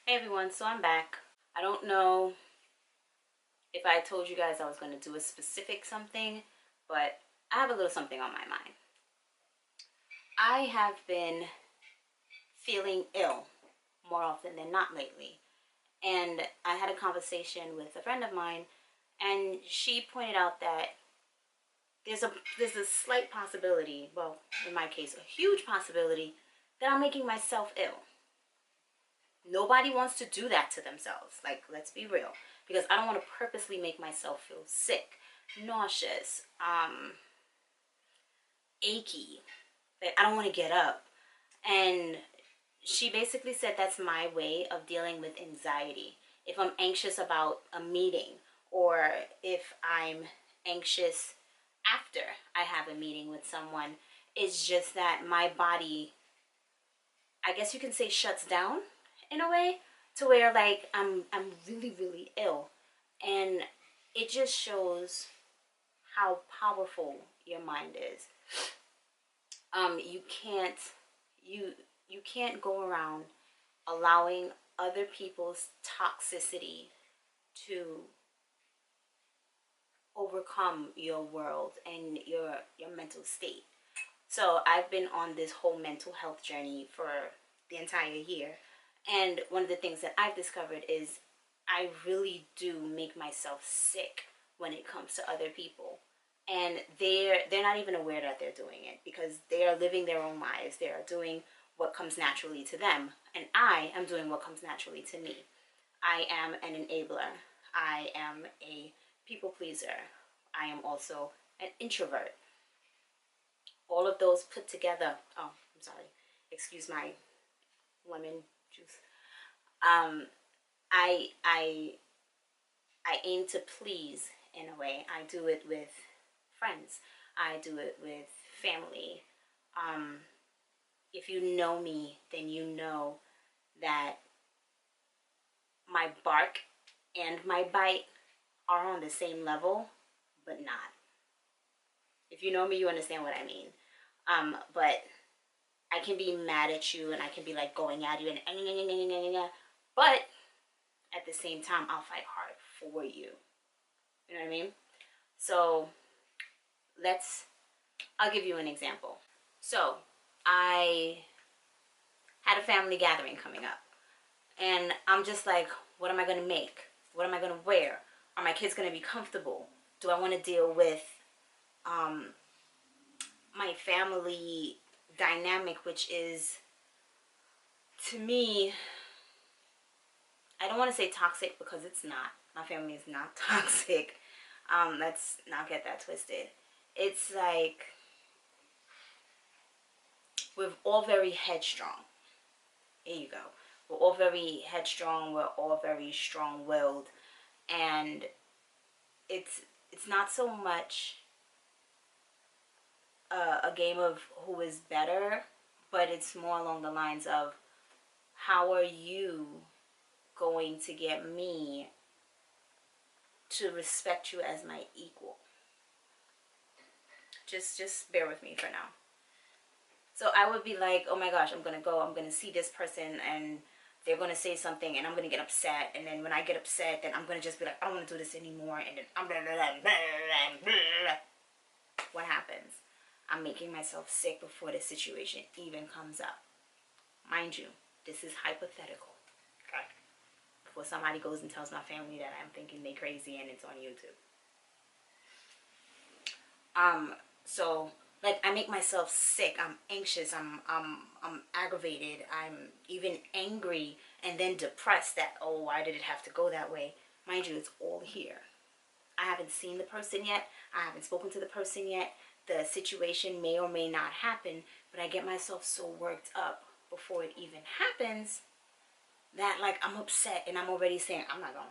Hey everyone, so I'm back. I don't know if I told you guys I was going to do a specific something, but I have a little something on my mind. I have been feeling ill more often than not lately. And I had a conversation with a friend of mine, and she pointed out that there's a slight possibility, well, in my case, a huge possibility, that I'm making myself ill. Nobody wants to do that to themselves. Like, let's be real. Because I don't want to purposely make myself feel sick, nauseous, achy. Like, I don't want to get up. And she basically said that's my way of dealing with anxiety. If I'm anxious about a meeting, or if I'm anxious after I have a meeting with someone, it's just that my body, I guess you can say, shuts down in a way, to where like I'm really ill, and it just shows how powerful your mind is. You can't you you can't go around allowing other people's toxicity to overcome your world and your mental state. So I've been on this whole mental health journey for the entire year. And one of the things that I've discovered is I really do make myself sick when it comes to other people. And they're not even aware that they're doing it, because they are living their own lives. They are doing what comes naturally to them. And I am doing what comes naturally to me. I am an enabler. I am a people pleaser. I am also an introvert. All of those put together. Oh, I'm sorry. Excuse my lemon juice. Um, I I I aim to please in a way. I do it with friends. I do it with family. Um, if you know me, then you know that my bark and my bite are on the same level, but not. If you know me, you understand what I mean. But I can be mad at you, and I can be like going at you, and but at the same time, I'll fight hard for you. You know what I mean? So I'll give you an example. So I had a family gathering coming up, and I'm just like, what am I going to make? What am I going to wear? Are my kids going to be comfortable? Do I want to deal with um, my family dynamic, which is, to me, I don't want to say toxic, because it's not. My family is not toxic. Let's not get that twisted. It's like we're all very headstrong. Here you go. We're all very headstrong. We're all very strong-willed, and it's it's not so much a game of who is better, but it's more along the lines of, how are you going to get me to respect you as my equal? Just bear with me for now. So I would be like, oh my gosh, I'm gonna see this person, and they're gonna say something, and I'm gonna get upset, and then when I get upset, then I'm gonna just be like, I don't want to do this anymore, and then I'm blah, blah, blah, blah, blah, blah. What happens? I'm making myself sick before the situation even comes up. Mind you, this is hypothetical. Okay. Before somebody goes and tells my family that I'm thinking they crazy and it's on YouTube. So like, I make myself sick. I'm anxious. I'm aggravated. I'm even angry, and then depressed that, oh, why did it have to go that way? Mind you, it's all here. I haven't seen the person yet. I haven't spoken to the person yet. The situation may or may not happen, but I get myself so worked up before it even happens that, like, I'm upset, and I'm already saying, I'm not going.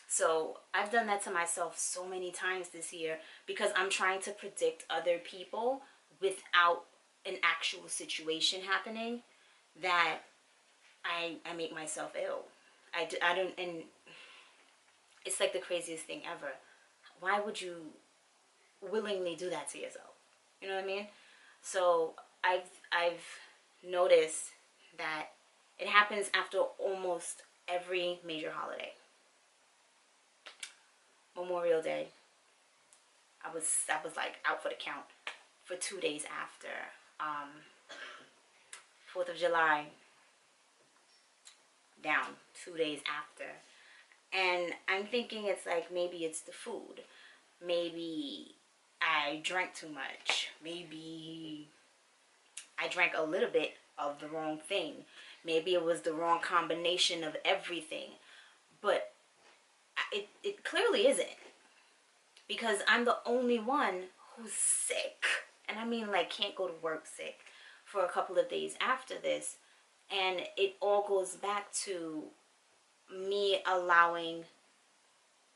So I've done that to myself so many times this year, because I'm trying to predict other people without an actual situation happening, that I make myself ill. I don't, and it's like the craziest thing ever. Why would you willingly do that to yourself? You know what I mean? So I've noticed that It happens after almost every major holiday. Memorial Day, I was like out for the count for 2 days after. 4th of July, down 2 days after. And I'm thinking it's like, maybe it's the food. Maybe I drank too much. Maybe I drank a little bit of the wrong thing. Maybe it was the wrong combination of everything. But it clearly isn't. Because I'm the only one who's sick. And I mean, like, can't go to work sick for a couple of days after this. And it all goes back to me allowing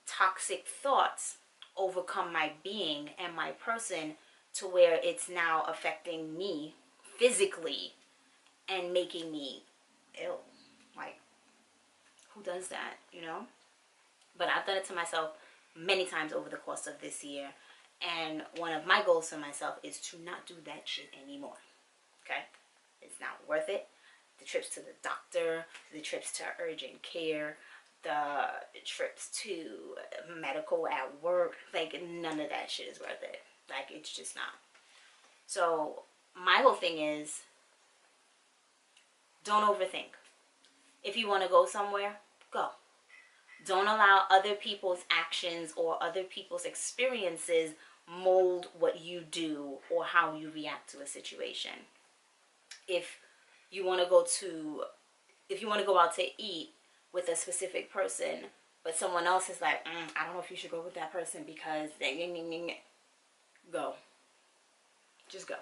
toxic thoughts overcome my being and my person, to where it's now affecting me physically and making me ill. Like, who does that, you know? But I've done it to myself many times over the course of this year. And one of my goals for myself is to not do that shit anymore. Okay? It's not worth it. The trips to the doctor, the trips to urgent care, the trips to medical at work, like, none of that shit is worth it. Like, it's just not. So my whole thing is, don't overthink. If you want to go somewhere, go. Don't allow other people's actions or other people's experiences mold what you do or how you react to a situation. If you want to go out to eat with a specific person, but someone else is like, I don't know if you should go with that person because go. Just go.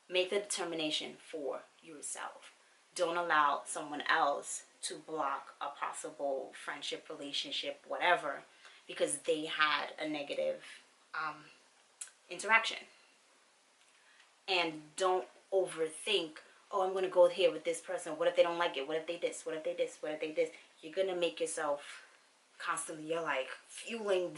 Make the determination for yourself. Don't allow someone else to block a possible friendship, relationship, whatever, because they had a negative interaction. And don't overthink, oh, I'm going to go here with this person. What if they don't like it? What if they this? What if they this? What if they this? You're going to make yourself constantly, you're like fueling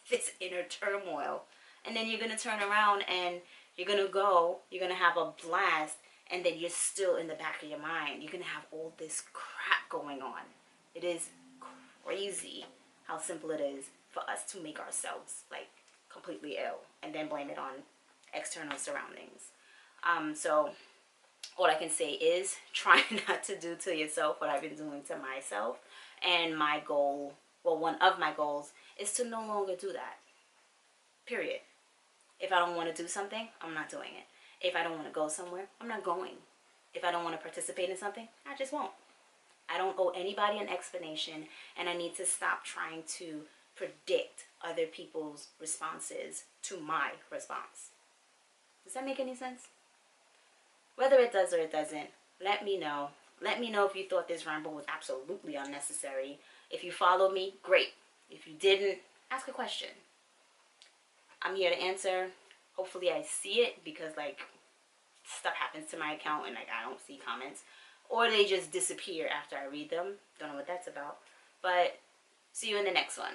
this inner turmoil. And then you're going to turn around and you're going to have a blast. And then you're still in the back of your mind. You're going to have all this crap going on. It is crazy how simple it is for us to make ourselves, like, completely ill. And then blame it on external surroundings. So all I can say is try not to do to yourself what I've been doing to myself. And my goal, well, one of my goals is to no longer do that. Period. If I don't want to do something, I'm not doing it. If I don't want to go somewhere, I'm not going. If I don't want to participate in something, I just won't. I don't owe anybody an explanation, and I need to stop trying to predict other people's responses to my response. Does that make any sense? Whether it does or it doesn't, let me know. Let me know if you thought this ramble was absolutely unnecessary. If you followed me, great. If you didn't, ask a question. I'm here to answer. Hopefully I see it, because, like, stuff happens to my account and, like, I don't see comments. Or they just disappear after I read them. Don't know what that's about. But see you in the next one.